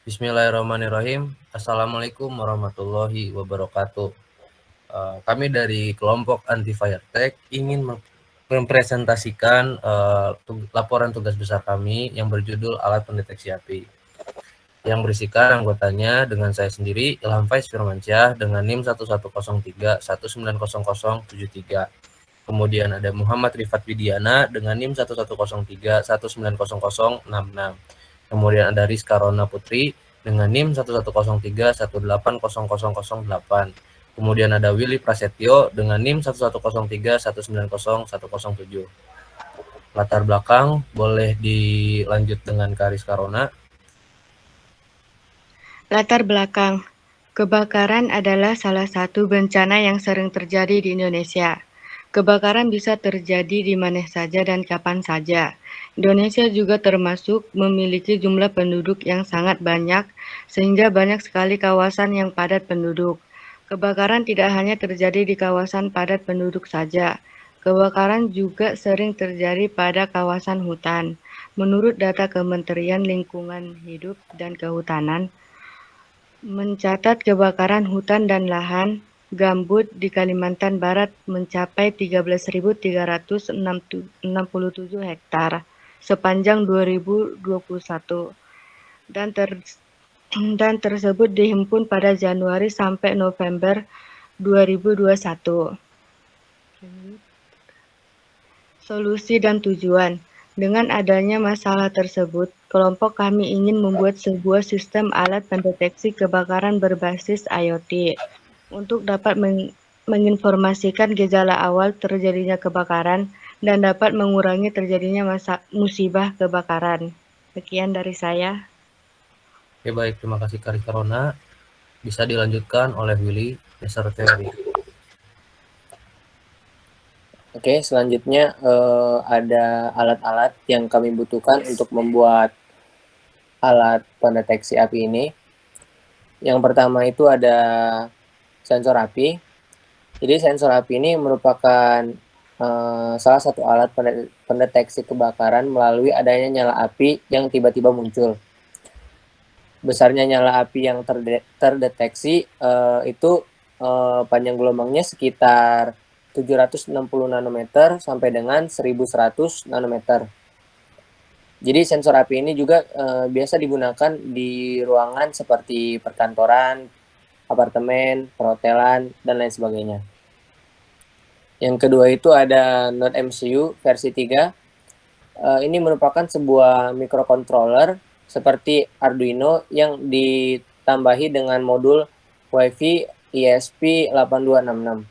Bismillahirrahmanirrahim. Assalamualaikum warahmatullahi wabarakatuh. Kami dari kelompok Anti Fire Tech ingin mempresentasikan laporan tugas besar kami yang berjudul Alat Pendeteksi Api, yang berisikan anggotanya dengan saya sendiri, Ilham Faiz Firmansyah, dengan NIM 1103190073. Kemudian ada Muhammad Rifat Widiana dengan NIM 1103190066. Kemudian ada Rizka Rona Putri dengan NIM 1103180008. Kemudian ada Willy Prasetyo dengan NIM 1103190107. Latar belakang boleh dilanjut dengan Rizka Rona. Latar belakang. Kebakaran adalah salah satu bencana yang sering terjadi di Indonesia. Kebakaran bisa terjadi di mana saja dan kapan saja. Indonesia juga termasuk memiliki jumlah penduduk yang sangat banyak, sehingga banyak sekali kawasan yang padat penduduk. Kebakaran tidak hanya terjadi di kawasan padat penduduk saja. Kebakaran juga sering terjadi pada kawasan hutan. Menurut data Kementerian Lingkungan Hidup dan Kehutanan, mencatat kebakaran hutan dan lahan gambut di Kalimantan Barat mencapai 13.367 hektar sepanjang 2021 dan tersebut dihimpun pada Januari sampai November 2021. Solusi dan tujuan. Dengan adanya masalah tersebut, kelompok kami ingin membuat sebuah sistem alat pendeteksi kebakaran berbasis IoT untuk dapat menginformasikan gejala awal terjadinya kebakaran dan dapat mengurangi terjadinya musibah kebakaran. Sekian dari saya. Oke, baik, terima kasih Rizka Rona. Bisa dilanjutkan oleh Willy Dasar Teori. Oke, selanjutnya ada alat-alat yang kami butuhkan untuk membuat alat pendeteksi api ini. Yang pertama itu ada sensor api. Jadi sensor api ini merupakan salah satu alat pendeteksi kebakaran melalui adanya nyala api yang tiba-tiba muncul. Besarnya nyala api yang terdeteksi itu panjang gelombangnya sekitar 760 nanometer sampai dengan 1100 nanometer. Jadi sensor api ini juga biasa digunakan di ruangan seperti perkantoran, apartemen, perhotelan, dan lain sebagainya. Yang kedua itu ada Node MCU versi 3. Ini merupakan sebuah microcontroller seperti Arduino yang ditambahi dengan modul Wi-Fi ESP8266.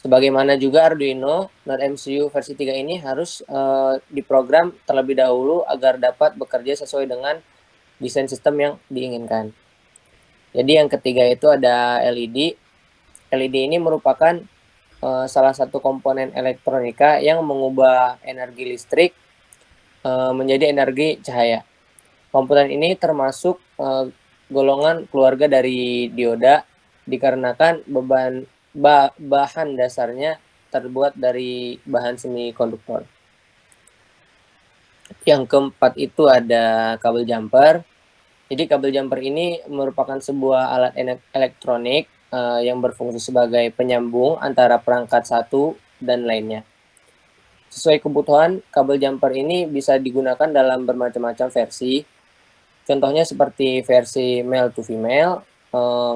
Sebagaimana juga Arduino, Node MCU versi 3 ini harus diprogram terlebih dahulu agar dapat bekerja sesuai dengan desain sistem yang diinginkan. Jadi yang ketiga itu ada LED. LED ini merupakan salah satu komponen elektronika yang mengubah energi listrik menjadi energi cahaya. Komponen ini termasuk golongan keluarga dari dioda dikarenakan bahan dasarnya terbuat dari bahan semikonduktor. Yang keempat itu ada kabel jumper. Jadi kabel jumper ini merupakan sebuah alat elektronik yang berfungsi sebagai penyambung antara perangkat satu dan lainnya. Sesuai kebutuhan, kabel jumper ini bisa digunakan dalam bermacam-macam versi. Contohnya seperti versi male to female,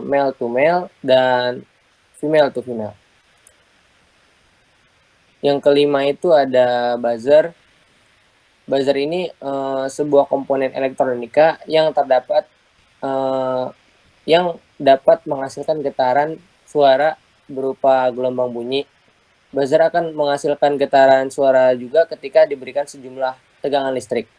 male to male, dan female to female. Yang kelima itu ada buzzer. Buzzer ini sebuah komponen elektronika yang dapat menghasilkan getaran suara berupa gelombang bunyi. Buzzer akan menghasilkan getaran suara juga ketika diberikan sejumlah tegangan listrik.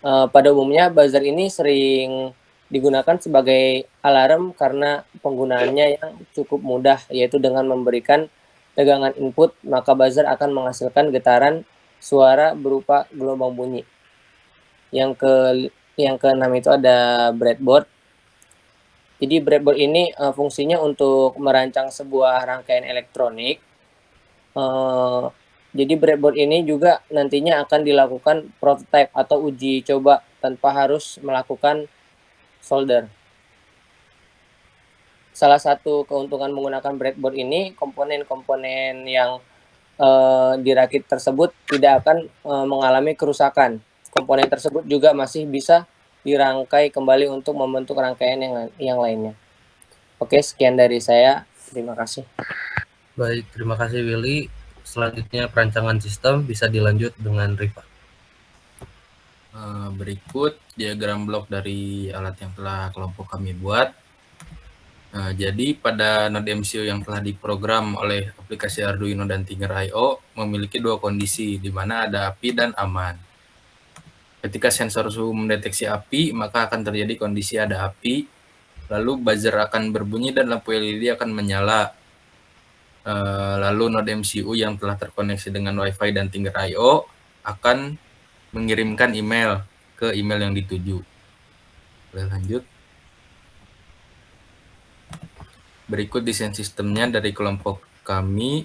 Pada umumnya buzzer ini sering digunakan sebagai alarm karena penggunaannya yang cukup mudah, yaitu dengan memberikan tegangan input, maka buzzer akan menghasilkan getaran suara berupa gelombang bunyi. Yang keenam itu ada breadboard. Jadi breadboard ini fungsinya untuk merancang sebuah rangkaian elektronik. Jadi breadboard ini juga nantinya akan dilakukan prototype atau uji coba tanpa harus melakukan solder. Salah satu keuntungan menggunakan breadboard ini, komponen-komponen yang dirakit tersebut tidak akan mengalami kerusakan. Komponen tersebut juga masih bisa dirangkai kembali untuk membentuk rangkaian yang lainnya. Oke, sekian dari saya. Terima kasih. Baik, terima kasih Willy. Selanjutnya perancangan sistem bisa dilanjut dengan Rifa. Berikut diagram blok dari alat yang telah kelompok kami buat. Jadi pada node MCU yang telah diprogram oleh aplikasi Arduino dan Tinger.io memiliki dua kondisi, di mana ada api dan aman. Ketika sensor suhu mendeteksi api, maka akan terjadi kondisi ada api, lalu buzzer akan berbunyi dan lampu LED akan menyala. Lalu node MCU yang telah terkoneksi dengan Wi-Fi dan Tinger.io akan mengirimkan email ke email yang dituju. Boleh lanjut. Berikut desain sistemnya dari kelompok kami.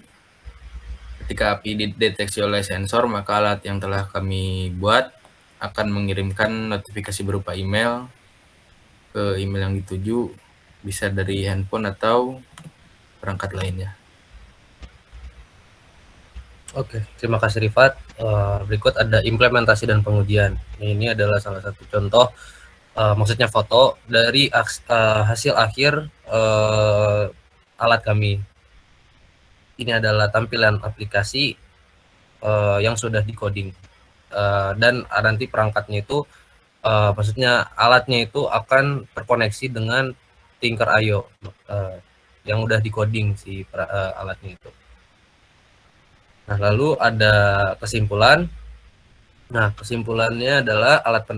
Ketika api dideteksi oleh sensor, maka alat yang telah kami buat akan mengirimkan notifikasi berupa email ke email yang dituju, bisa dari handphone atau perangkat lainnya. Oke, terima kasih Rifat. Berikut ada implementasi dan pengujian. Ini adalah salah satu contoh, maksudnya foto dari hasil akhir alat kami. Ini adalah tampilan aplikasi yang sudah di-coding. Dan nanti perangkatnya itu, maksudnya alatnya itu akan terkoneksi dengan Tinker.io yang udah di-coding si alatnya itu. Nah, lalu ada kesimpulan. Nah, kesimpulannya adalah alat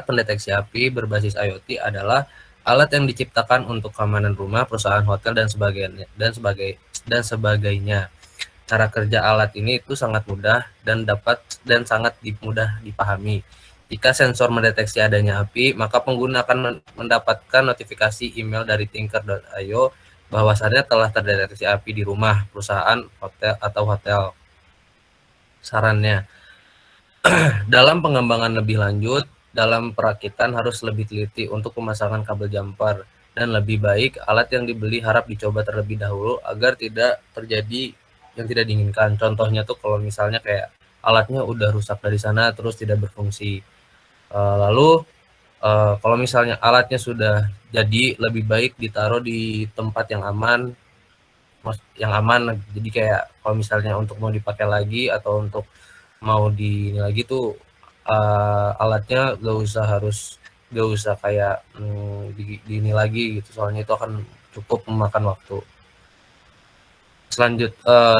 pendeteksi api berbasis IoT adalah alat yang diciptakan untuk keamanan rumah, perusahaan, hotel, dan sebagainya. Cara kerja alat ini itu sangat mudah dan sangat mudah dipahami. Jika sensor mendeteksi adanya api, maka pengguna akan mendapatkan notifikasi email dari Tinker.io bahwasannya telah terdeteksi api di rumah, perusahaan, hotel. Sarannya, dalam pengembangan lebih lanjut, dalam perakitan harus lebih teliti untuk pemasangan kabel jumper, dan lebih baik alat yang dibeli harap dicoba terlebih dahulu agar tidak terjadi yang tidak diinginkan. Contohnya tuh kalau misalnya kayak alatnya udah rusak dari sana terus tidak berfungsi. Lalu kalau misalnya alatnya sudah jadi, lebih baik ditaruh di tempat yang aman. Jadi kayak kalau misalnya untuk mau dipakai lagi atau untuk mau ini lagi tuh alatnya gak usah kayak di ini lagi gitu, soalnya itu akan cukup memakan waktu.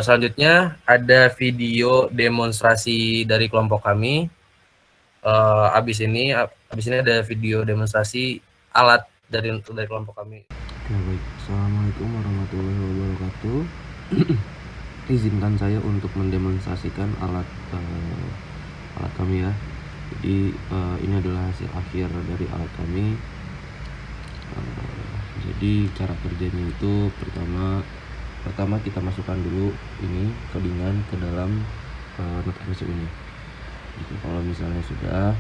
Selanjutnya ada video demonstrasi dari kelompok kami. Abis ini ada video demonstrasi alat dari kelompok kami. Oke, baik. Assalamualaikum warahmatullahi wabarakatuh. Izinkan saya untuk mendemonstrasikan alat kami ya. Jadi ini adalah hasil akhir dari alat kami. Jadi cara kerjanya itu pertama kita masukkan dulu ini codingan ke dalam node MCU ini. Jadi kalau misalnya sudah,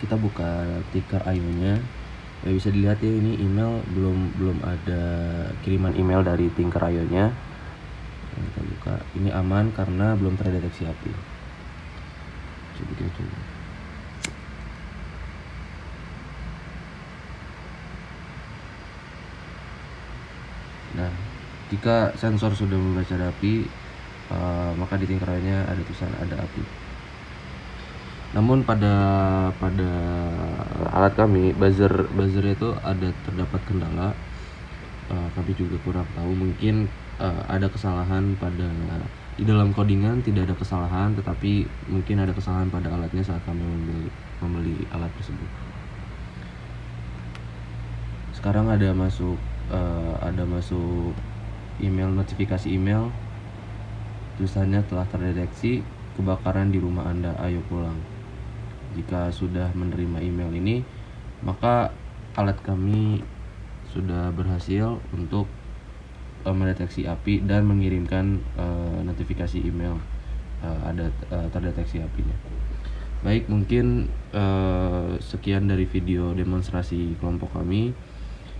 kita buka Tinker.io nya. Ya, bisa dilihat ya, ini email belum ada kiriman email dari Tinker.io nya. Kita buka, ini aman karena belum terdeteksi api. Coba kita coba. Nah, jika sensor sudah membaca api, maka di Tinker.io nya ada tulisan ada api. Namun pada alat kami buzzer itu terdapat kendala. Kami juga kurang tahu, mungkin ada kesalahan di dalam codingan. Tidak ada kesalahan, tetapi mungkin ada kesalahan pada alatnya saat kami membeli alat tersebut. Sekarang ada masuk email, notifikasi email, tulisannya telah terdeteksi kebakaran di rumah Anda, ayo pulang. Jika sudah menerima email ini, maka alat kami sudah berhasil untuk mendeteksi api dan mengirimkan notifikasi email ada terdeteksi apinya. Baik, mungkin sekian dari video demonstrasi kelompok kami.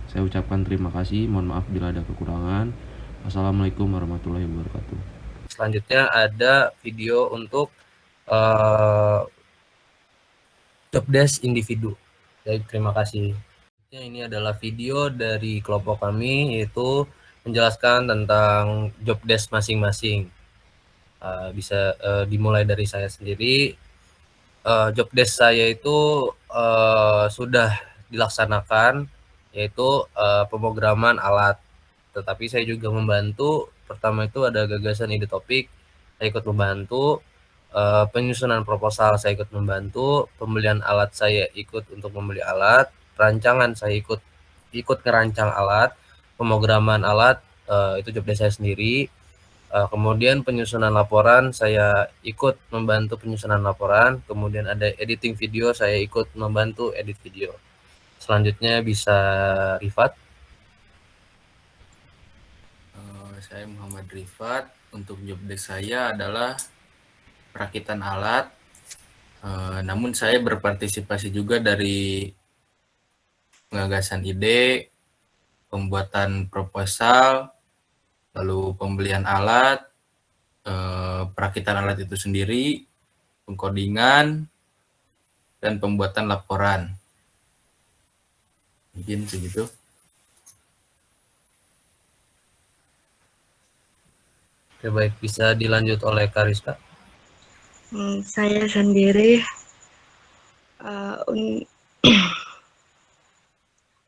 Saya ucapkan terima kasih, mohon maaf bila ada kekurangan. Wassalamualaikum warahmatullahi wabarakatuh. Selanjutnya ada video untuk job desk individu. Baik, terima kasih. Ini adalah video dari kelompok kami, yaitu menjelaskan tentang job desk masing-masing. Bisa dimulai dari saya sendiri. Job desk saya itu sudah dilaksanakan, yaitu pemrograman alat. Tetapi saya juga membantu. Pertama itu ada gagasan ide topik, saya ikut membantu. Penyusunan proposal saya ikut membantu. Pembelian alat saya ikut untuk membeli alat. Perancangan saya ikut ngerancang alat. Pemrograman alat itu job desk saya sendiri. Kemudian penyusunan laporan saya ikut membantu penyusunan laporan. Kemudian ada editing video, saya ikut membantu edit video. Selanjutnya bisa Rifat. Saya Muhammad Rifat. Untuk job desk saya adalah perakitan alat. Namun saya berpartisipasi juga dari pengagasan ide, pembuatan proposal, lalu pembelian alat, perakitan alat itu sendiri, pengkodingan, dan pembuatan laporan. Mungkin segitu. Oke, baik, bisa dilanjut oleh Kariska. Saya sendiri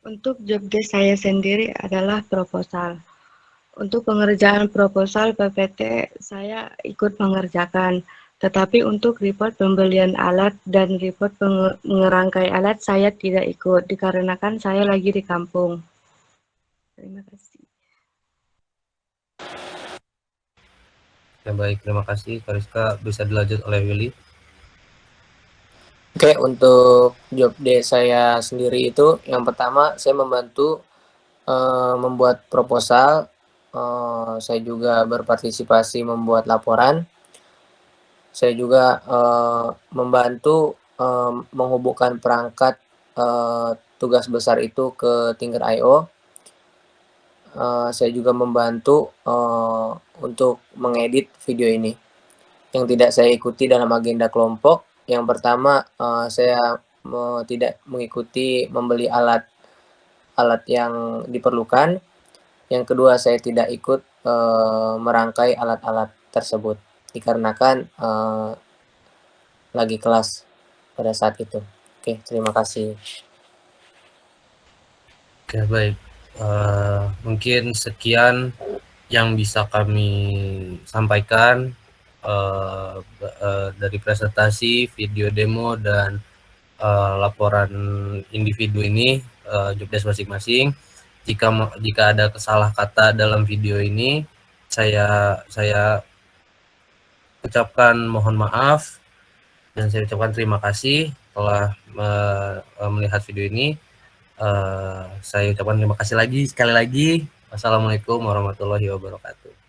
untuk job desk saya sendiri adalah proposal. Untuk pengerjaan proposal PPT saya ikut mengerjakan, tetapi untuk report pembelian alat dan report mengerangkai alat saya tidak ikut dikarenakan saya lagi di kampung. Terima kasih. Ya, baik, terima kasih Kariska. Bisa dilanjut oleh Willy. Oke, untuk job desk saya sendiri itu yang pertama saya membantu membuat proposal. Saya juga berpartisipasi membuat laporan. Saya juga membantu menghubungkan perangkat tugas besar itu ke Tinker IO. Saya juga membantu untuk mengedit video ini yang tidak saya ikuti dalam agenda kelompok. Yang pertama, saya tidak mengikuti membeli alat yang diperlukan. Yang kedua, saya tidak ikut merangkai alat-alat tersebut dikarenakan lagi kelas pada saat itu. Oke, terima kasih. Oke, baik. Mungkin sekian yang bisa kami sampaikan dari presentasi, video demo, dan laporan individu ini, job desk masing-masing. Jika ada salah kata dalam video ini, saya ucapkan mohon maaf, dan saya ucapkan terima kasih telah melihat video ini. Saya ucapkan terima kasih sekali lagi. Wassalamualaikum warahmatullahi wabarakatuh.